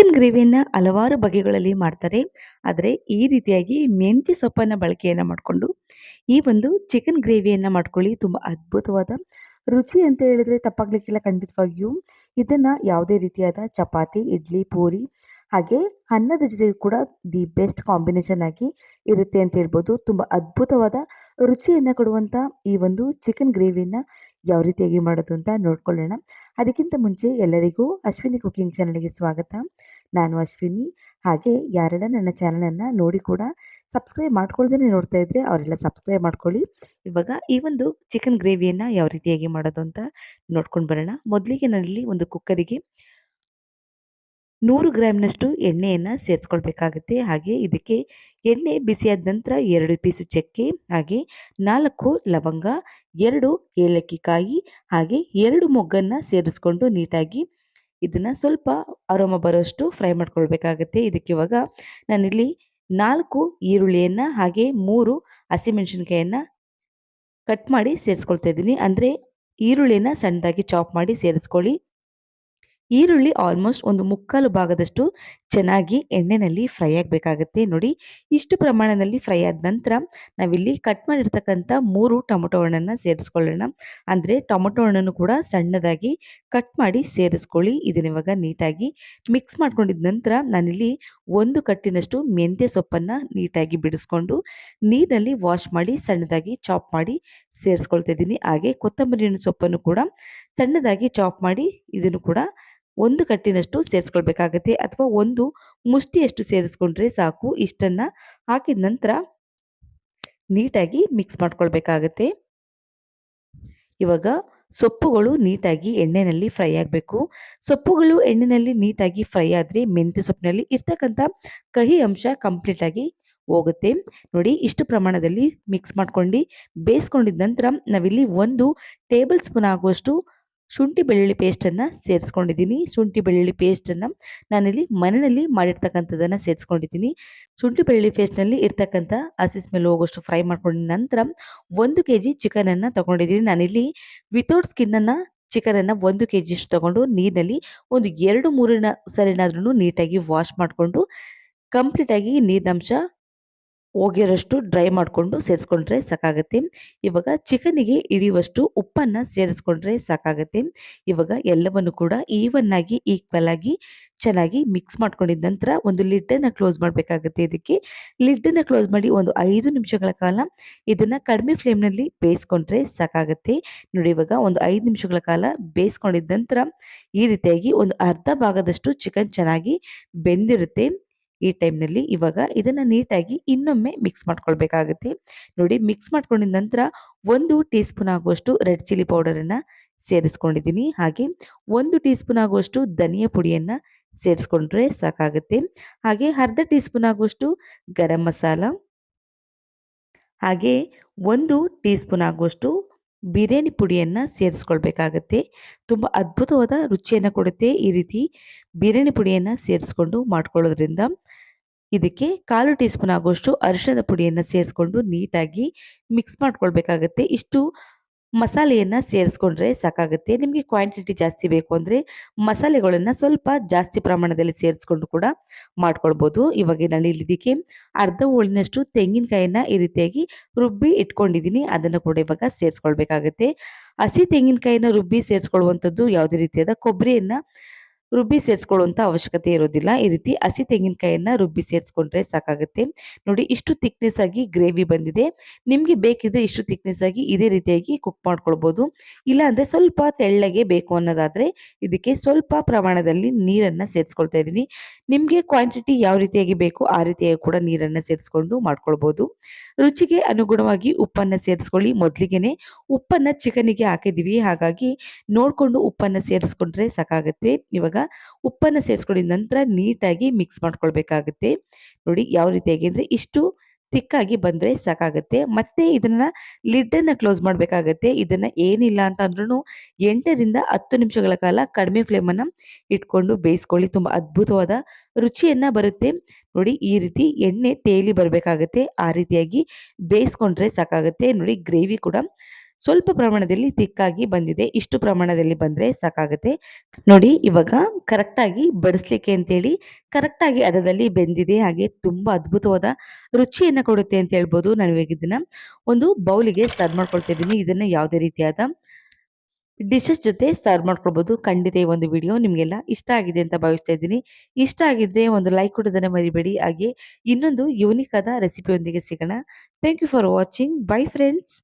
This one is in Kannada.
ಚಿಕನ್ ಗ್ರೇವಿಯನ್ನು ಹಲವಾರು ಬಗೆಗಳಲ್ಲಿ ಮಾಡ್ತಾರೆ. ಆದರೆ ಈ ರೀತಿಯಾಗಿ ಮೆಂತ್ಯ ಸೊಪ್ಪನ್ನು ಬಳಕೆಯನ್ನು ಮಾಡಿಕೊಂಡು ಈ ಒಂದು ಚಿಕನ್ ಗ್ರೇವಿಯನ್ನು ಮಾಡ್ಕೊಳ್ಳಿ. ತುಂಬ ಅದ್ಭುತವಾದ ರುಚಿ ಅಂತ ಹೇಳಿದ್ರೆ ತಪ್ಪಾಗ್ಲಿಕ್ಕಿಲ್ಲ ಖಂಡಿತವಾಗಿಯೂ. ಇದನ್ನು ಯಾವುದೇ ರೀತಿಯಾದ ಚಪಾತಿ, ಇಡ್ಲಿ, ಪೂರಿ ಹಾಗೆ ಅನ್ನದ ಜೊತೆಗೂ ಕೂಡ ದಿ ಬೆಸ್ಟ್ ಕಾಂಬಿನೇಷನ್ ಆಗಿ ಇರುತ್ತೆ ಅಂತ ಹೇಳ್ಬೋದು. ತುಂಬ ಅದ್ಭುತವಾದ ರುಚಿಯನ್ನು ಕೊಡುವಂಥ ಈ ಒಂದು ಚಿಕನ್ ಗ್ರೇವಿಯನ್ನು ಯಾವ ರೀತಿಯಾಗಿ ಮಾಡೋದು ಅಂತ ನೋಡ್ಕೊಳ್ಳೋಣ. ಅದಕ್ಕಿಂತ ಮುಂಚೆ ಎಲ್ಲರಿಗೂ ಅಶ್ವಿನಿ ಕುಕಿಂಗ್ ಚಾನಲ್ಗೆ ಸ್ವಾಗತ. ನಾನು ಅಶ್ವಿನಿ. ಹಾಗೆ ಯಾರೆಲ್ಲ ನನ್ನ ಚಾನಲನ್ನು ನೋಡಿ ಕೂಡ ಸಬ್ಸ್ಕ್ರೈಬ್ ಮಾಡ್ಕೊಳ್ದೇ ನೋಡ್ತಾ ಇದ್ದರೆ ಅವರೆಲ್ಲ ಸಬ್ಸ್ಕ್ರೈಬ್ ಮಾಡ್ಕೊಳ್ಳಿ. ಇವಾಗ ಈ ಒಂದು ಚಿಕನ್ ಗ್ರೇವಿಯನ್ನು ಯಾವ ರೀತಿಯಾಗಿ ಮಾಡೋದು ಅಂತ ನೋಡ್ಕೊಂಡು ಬರೋಣ. ಮೊದಲಿಗೆ ನಾನಿಲ್ಲಿ ಒಂದು ಕುಕ್ಕರಿಗೆ 100 ಗ್ರಾಮ್ನಷ್ಟು ಎಣ್ಣೆಯನ್ನು ಸೇರಿಸ್ಕೊಳ್ಬೇಕಾಗುತ್ತೆ. ಹಾಗೆ ಇದಕ್ಕೆ ಎಣ್ಣೆ ಬಿಸಿಯಾದ ನಂತರ 2 ಪೀಸು ಚಕ್ಕೆ, ಹಾಗೆ 4 ಲವಂಗ, 2 ಏಲಕ್ಕಿ ಕಾಯಿ, ಹಾಗೆ 2 ಮೊಗ್ಗನ್ನು ಸೇರಿಸ್ಕೊಂಡು ನೀಟಾಗಿ ಇದನ್ನು ಸ್ವಲ್ಪ ಅರೋಮ ಬರೋಷ್ಟು ಫ್ರೈ ಮಾಡ್ಕೊಳ್ಬೇಕಾಗತ್ತೆ. ಇದಕ್ಕೆ ಇವಾಗ ನಾನಿಲ್ಲಿ 4 ಈರುಳ್ಳಿಯನ್ನು ಹಾಗೆ 3 ಹಸಿಮೆಣಸಿನ್ಕಾಯನ್ನು ಕಟ್ ಮಾಡಿ ಸೇರಿಸ್ಕೊಳ್ತಾ ಇದ್ದೀನಿ. ಅಂದರೆ ಈರುಳ್ಳಿನ ಸಣ್ಣದಾಗಿ ಚಾಪ್ ಮಾಡಿ ಸೇರಿಸ್ಕೊಳ್ಳಿ. ಈರುಳ್ಳಿ ಆಲ್ಮೋಸ್ಟ್ ಒಂದು ಮುಕ್ಕಾಲು ಭಾಗದಷ್ಟು ಚೆನ್ನಾಗಿ ಎಣ್ಣೆಯಲ್ಲಿ ಫ್ರೈ ಆಗಬೇಕಾಗತ್ತೆ. ನೋಡಿ, ಇಷ್ಟು ಪ್ರಮಾಣದಲ್ಲಿ ಫ್ರೈ ಆದ ನಂತರ ನಾವಿಲ್ಲಿ ಕಟ್ ಮಾಡಿರ್ತಕ್ಕಂಥ 3 ಟೊಮೊಟೊ ಹಣ್ಣನ್ನು ಸೇರಿಸ್ಕೊಳ್ಳೋಣ. ಅಂದರೆ ಟೊಮೊಟೊ ಹಣ್ಣನ್ನು ಕೂಡ ಸಣ್ಣದಾಗಿ ಕಟ್ ಮಾಡಿ ಸೇರಿಸ್ಕೊಳ್ಳಿ. ಇದನ್ನ ಇವಾಗ ನೀಟಾಗಿ ಮಿಕ್ಸ್ ಮಾಡ್ಕೊಂಡಿದ ನಂತರ ನಾನಿಲ್ಲಿ 1 ಕಟ್ಟಿನಷ್ಟು ಮೆಂತ್ಯ ಸೊಪ್ಪನ್ನು ನೀಟಾಗಿ ಬಿಡಿಸ್ಕೊಂಡು ನೀರಿನಲ್ಲಿ ವಾಶ್ ಮಾಡಿ ಸಣ್ಣದಾಗಿ ಚಾಪ್ ಮಾಡಿ ಸೇರಿಸ್ಕೊಳ್ತಾ ಇದ್ದೀನಿ. ಹಾಗೆ ಕೊತ್ತಂಬರಿ ಸೊಪ್ಪನ್ನು ಕೂಡ ಸಣ್ಣದಾಗಿ ಚಾಪ್ ಮಾಡಿ ಇದನ್ನು ಕೂಡ 1 ಕಟ್ಟಿನಷ್ಟು ಸೇರಿಸ್ಕೊಳ್ಬೇಕಾಗತ್ತೆ, ಅಥವಾ 1 ಮುಷ್ಟಿಯಷ್ಟು ಸೇರಿಸ್ಕೊಂಡ್ರೆ ಸಾಕು. ಇಷ್ಟನ್ನು ಹಾಕಿದ ನಂತರ ನೀಟಾಗಿ ಮಿಕ್ಸ್ ಮಾಡ್ಕೊಳ್ಬೇಕಾಗತ್ತೆ. ಇವಾಗ ಸೊಪ್ಪುಗಳು ನೀಟಾಗಿ ಎಣ್ಣೆಯಲ್ಲಿ ಫ್ರೈ ಆಗಬೇಕು. ಸೊಪ್ಪುಗಳು ಎಣ್ಣೆಯಲ್ಲಿ ನೀಟಾಗಿ ಫ್ರೈ ಆದರೆ ಮೆಂತ್ಯ ಸೊಪ್ಪಿನಲ್ಲಿ ಇರ್ತಕ್ಕಂಥ ಕಹಿ ಅಂಶ ಕಂಪ್ಲೀಟಾಗಿ ಹೋಗುತ್ತೆ. ನೋಡಿ, ಇಷ್ಟು ಪ್ರಮಾಣದಲ್ಲಿ ಮಿಕ್ಸ್ ಮಾಡ್ಕೊಂಡು ಬೇಯಿಸ್ಕೊಂಡಿದ ನಂತರ ನಾವಿಲ್ಲಿ 1 ಟೇಬಲ್ ಸ್ಪೂನ್ ಆಗುವಷ್ಟು ಶುಂಠಿ ಬೆಳ್ಳುಳ್ಳಿ ಪೇಸ್ಟನ್ನು ಸೇರಿಸ್ಕೊಂಡಿದ್ದೀನಿ. ಶುಂಠಿ ಬೆಳ್ಳುಳ್ಳಿ ಪೇಸ್ಟನ್ನು ನಾನಿಲ್ಲಿ ಮನೆಯಲ್ಲಿ ಮಾಡಿರ್ತಕ್ಕಂಥದ್ದನ್ನು ಸೇರಿಸ್ಕೊಂಡಿದ್ದೀನಿ. ಶುಂಠಿ ಬೆಳ್ಳುಳ್ಳಿ ಪೇಸ್ಟ್ನಲ್ಲಿ ಇರ್ತಕ್ಕಂಥ ಹಸಿ ಸ್ಮೆಲ್ ಹೋಗೋಷ್ಟು ಫ್ರೈ ಮಾಡ್ಕೊಂಡ ನಂತರ 1 kg ಚಿಕನನ್ನು ತೊಗೊಂಡಿದ್ದೀನಿ. ನಾನಿಲ್ಲಿ ವಿತೌಟ್ ಸ್ಕಿನ್ನನ್ನು ಚಿಕನನ್ನು 1 kg ತೊಗೊಂಡು ನೀರಿನಲ್ಲಿ ಒಂದು 2-3 ಸರಿನಾದ್ರೂ ನೀಟಾಗಿ ವಾಶ್ ಮಾಡಿಕೊಂಡು ಕಂಪ್ಲೀಟಾಗಿ ನೀರಿನಂಶ ಹೋಗಿರೋಷ್ಟು ಡ್ರೈ ಮಾಡಿಕೊಂಡು ಸೇರಿಸ್ಕೊಂಡ್ರೆ ಸಾಕಾಗುತ್ತೆ. ಇವಾಗ ಚಿಕನಿಗೆ ಹಿಡಿಯುವಷ್ಟು ಉಪ್ಪನ್ನು ಸೇರಿಸ್ಕೊಂಡ್ರೆ ಸಾಕಾಗುತ್ತೆ. ಇವಾಗ ಎಲ್ಲವನ್ನು ಕೂಡ ಈವನ್ ಆಗಿ ಈಕ್ವಲ್ ಆಗಿ ಚೆನ್ನಾಗಿ ಮಿಕ್ಸ್ ಮಾಡ್ಕೊಂಡಿದ ನಂತರ ಒಂದು ಲಿಡ್ಡನ್ನು ಕ್ಲೋಸ್ ಮಾಡಬೇಕಾಗುತ್ತೆ. ಇದಕ್ಕೆ ಲಿಡ್ಡನ್ನು ಕ್ಲೋಸ್ ಮಾಡಿ ಒಂದು 5 ನಿಮಿಷಗಳ ಕಾಲ ಇದನ್ನು ಕಡಿಮೆ ಫ್ಲೇಮ್ನಲ್ಲಿ ಬೇಯಿಸ್ಕೊಂಡ್ರೆ ಸಾಕಾಗುತ್ತೆ. ನೋಡಿ, ಇವಾಗ ಒಂದು 5 ನಿಮಿಷಗಳ ಕಾಲ ಬೇಯಿಸ್ಕೊಂಡಿದ ನಂತರ ಈ ರೀತಿಯಾಗಿ ಒಂದು ಅರ್ಧ ಭಾಗದಷ್ಟು ಚಿಕನ್ ಚೆನ್ನಾಗಿ ಬೆಂದಿರುತ್ತೆ. ಈ ಟೈಮ್ನಲ್ಲಿ ಇವಾಗ ಇದನ್ನು ನೀಟಾಗಿ ಇನ್ನೊಮ್ಮೆ ಮಿಕ್ಸ್ ಮಾಡ್ಕೊಳ್ಬೇಕಾಗುತ್ತೆ. ನೋಡಿ, ಮಿಕ್ಸ್ ಮಾಡ್ಕೊಂಡಿದ ನಂತರ 1 ಟೀ ಸ್ಪೂನ್ ಆಗುವಷ್ಟು ರೆಡ್ ಚಿಲ್ಲಿ ಪೌಡರನ್ನು ಸೇರಿಸ್ಕೊಂಡಿದ್ದೀನಿ. ಹಾಗೆ 1 ಟೀ ಸ್ಪೂನ್ ಆಗುವಷ್ಟು ಧನಿಯಾ ಪುಡಿಯನ್ನು ಸೇರಿಸ್ಕೊಂಡ್ರೆ ಸಾಕಾಗುತ್ತೆ. ಹಾಗೆ ಅರ್ಧ ಟೀ ಸ್ಪೂನ್ ಆಗುವಷ್ಟು ಗರಂ ಮಸಾಲ, ಹಾಗೆ 1 ಟೀ ಸ್ಪೂನ್ ಆಗುವಷ್ಟು ಬಿರಿಯಾನಿ ಪುಡಿಯನ್ನು ಸೇರಿಸ್ಕೊಳ್ಬೇಕಾಗತ್ತೆ. ತುಂಬ ಅದ್ಭುತವಾದ ರುಚಿಯನ್ನು ಕೊಡುತ್ತೆ ಈ ರೀತಿ ಬಿರಿಯಾನಿ ಪುಡಿಯನ್ನು ಸೇರಿಸ್ಕೊಂಡು ಮಾಡ್ಕೊಳ್ಳೋದ್ರಿಂದ. ಇದಕ್ಕೆ 1/4 ಟೀ ಸ್ಪೂನ್ ಆಗುವಷ್ಟು ಅರಿಶಿಣದ ಪುಡಿಯನ್ನು ಸೇರಿಸ್ಕೊಂಡು ನೀಟಾಗಿ ಮಿಕ್ಸ್ ಮಾಡ್ಕೊಳ್ಬೇಕಾಗತ್ತೆ. ಇಷ್ಟು ಮಸಾಲೆಯನ್ನು ಸೇರಿಸ್ಕೊಂಡ್ರೆ ಸಾಕಾಗುತ್ತೆ. ನಿಮಗೆ ಕ್ವಾಂಟಿಟಿ ಜಾಸ್ತಿ ಬೇಕು ಅಂದರೆ ಮಸಾಲೆಗಳನ್ನು ಸ್ವಲ್ಪ ಜಾಸ್ತಿ ಪ್ರಮಾಣದಲ್ಲಿ ಸೇರಿಸ್ಕೊಂಡು ಕೂಡ ಮಾಡ್ಕೊಳ್ಬೋದು. ಇವಾಗ ನಾನು ಇಲ್ಲಿ ಇದಕ್ಕೆ ಅರ್ಧ ಹೋಳಿನಷ್ಟು ತೆಂಗಿನಕಾಯಿಯನ್ನು ಈ ರೀತಿಯಾಗಿ ರುಬ್ಬಿ ಇಟ್ಕೊಂಡಿದ್ದೀನಿ. ಅದನ್ನು ಕೂಡ ಇವಾಗ ಸೇರಿಸ್ಕೊಳ್ಬೇಕಾಗತ್ತೆ. ಹಸಿ ತೆಂಗಿನಕಾಯಿನ ರುಬ್ಬಿ ಸೇರಿಸ್ಕೊಳ್ಳುವಂಥದ್ದು ಯಾವುದೇ ರೀತಿಯಾದ ಕೊಬ್ಬರಿಯನ್ನು ರುಬ್ಬಿ ಸೇರಿಸ್ಕೊಳ್ಳುವಂಥ ಅವಶ್ಯಕತೆ ಇರೋದಿಲ್ಲ. ಈ ರೀತಿ ಹಸಿ ತೆಂಗಿನಕಾಯಿಯನ್ನು ರುಬ್ಬಿ ಸೇರಿಸ್ಕೊಂಡ್ರೆ ಸಾಕಾಗುತ್ತೆ. ನೋಡಿ, ಇಷ್ಟು ಥಿಕ್ನೆಸ್ ಆಗಿ ಗ್ರೇವಿ ಬಂದಿದೆ. ನಿಮಗೆ ಬೇಕಿದ್ರೆ ಇಷ್ಟು ಥಿಕ್ನೆಸ್ ಆಗಿ ಇದೇ ರೀತಿಯಾಗಿ ಕುಕ್ ಮಾಡ್ಕೊಳ್ಬೋದು. ಇಲ್ಲಾಂದರೆ ಸ್ವಲ್ಪ ತೆಳ್ಳಗೆ ಬೇಕು ಅನ್ನೋದಾದರೆ ಇದಕ್ಕೆ ಸ್ವಲ್ಪ ಪ್ರಮಾಣದಲ್ಲಿ ನೀರನ್ನು ಸೇರಿಸ್ಕೊಳ್ತಾ ಇದ್ದೀನಿ. ನಿಮಗೆ ಕ್ವಾಂಟಿಟಿ ಯಾವ ರೀತಿಯಾಗಿ ಬೇಕು ಆ ರೀತಿಯಾಗಿ ಕೂಡ ನೀರನ್ನು ಸೇರಿಸ್ಕೊಂಡು ಮಾಡ್ಕೊಳ್ಬೋದು. ರುಚಿಗೆ ಅನುಗುಣವಾಗಿ ಉಪ್ಪನ್ನು ಸೇರಿಸ್ಕೊಳ್ಳಿ. ಮೊದಲಿಗೆ ಉಪ್ಪನ್ನು ಚಿಕನಿಗೆ ಹಾಕಿದ್ದೀವಿ, ಹಾಗಾಗಿ ನೋಡಿಕೊಂಡು ಉಪ್ಪನ್ನು ಸೇರಿಸ್ಕೊಂಡ್ರೆ ಸಾಕಾಗುತ್ತೆ. ಇವಾಗ ಉಪ್ಪನ್ನು ಸೇರಿಸ್ಕೊಂಡಿದ ನಂತರ ನೀಟಾಗಿ ಮಿಕ್ಸ್ ಮಾಡ್ಕೊಳ್ಬೇಕಾಗುತ್ತೆ. ನೋಡಿ, ಯಾವ ರೀತಿಯಾಗಿ ಅಂದರೆ ಇಷ್ಟು ತಿಕ್ಕಾಗಿ ಬಂದರೆ ಸಾಕಾಗುತ್ತೆ. ಮತ್ತೆ ಇದನ್ನು ಲಿಡ್ಡನ್ನು ಕ್ಲೋಸ್ ಮಾಡಬೇಕಾಗತ್ತೆ. ಇದನ್ನು ಏನಿಲ್ಲ ಅಂತ ಅಂದ್ರೂ 8ರಿಂದ 10 ನಿಮಿಷಗಳ ಕಾಲ ಕಡಿಮೆ ಫ್ಲೇಮನ್ನು ಇಟ್ಕೊಂಡು ಬೇಯಿಸ್ಕೊಳ್ಳಿ. ತುಂಬ ಅದ್ಭುತವಾದ ರುಚಿಯನ್ನು ಬರುತ್ತೆ. ನೋಡಿ, ಈ ರೀತಿ ಎಣ್ಣೆ ತೇಲಿ ಬರಬೇಕಾಗತ್ತೆ. ಆ ರೀತಿಯಾಗಿ ಬೇಯಿಸ್ಕೊಂಡ್ರೆ ಸಾಕಾಗುತ್ತೆ. ನೋಡಿ, ಗ್ರೇವಿ ಕೂಡ ಸ್ವಲ್ಪ ಪ್ರಮಾಣದಲ್ಲಿ ತಿಕ್ಕಾಗಿ ಬಂದಿದೆ. ಇಷ್ಟು ಪ್ರಮಾಣದಲ್ಲಿ ಬಂದರೆ ಸಾಕಾಗುತ್ತೆ. ನೋಡಿ ಇವಾಗ ಕರೆಕ್ಟಾಗಿ ಬಡಿಸ್ಲಿಕ್ಕೆ ಅಂತೇಳಿ ಕರೆಕ್ಟಾಗಿ ಹದದಲ್ಲಿ ಬೆಂದಿದೆ. ಹಾಗೆ ತುಂಬ ಅದ್ಭುತವಾದ ರುಚಿಯನ್ನು ಕೊಡುತ್ತೆ ಅಂತ ಹೇಳ್ಬೋದು. ನಾನು ಇವಾಗ ಇದನ್ನ ಒಂದು ಬೌಲಿಗೆ ಸರ್ವ್ ಮಾಡ್ಕೊಳ್ತಾ ಇದ್ದೀನಿ. ಇದನ್ನ ಯಾವುದೇ ರೀತಿಯಾದ ಡಿಶಸ್ ಜೊತೆ ಸರ್ವ್ ಮಾಡ್ಕೊಳ್ಬೋದು. ಖಂಡಿತ ಈ ಒಂದು ವಿಡಿಯೋ ನಿಮಗೆಲ್ಲ ಇಷ್ಟ ಆಗಿದೆ ಅಂತ ಭಾವಿಸ್ತಾ ಇದ್ದೀನಿ. ಇಷ್ಟ ಆಗಿದ್ರೆ ಒಂದು ಲೈಕ್ ಕೊಡೋದನ್ನ ಮರಿಬೇಡಿ. ಹಾಗೆ ಇನ್ನೊಂದು ಯೂನಿಕ್ ಆದ ರೆಸಿಪಿಯೊಂದಿಗೆ ಸಿಗೋಣ. Thank you for watching. Bye friends.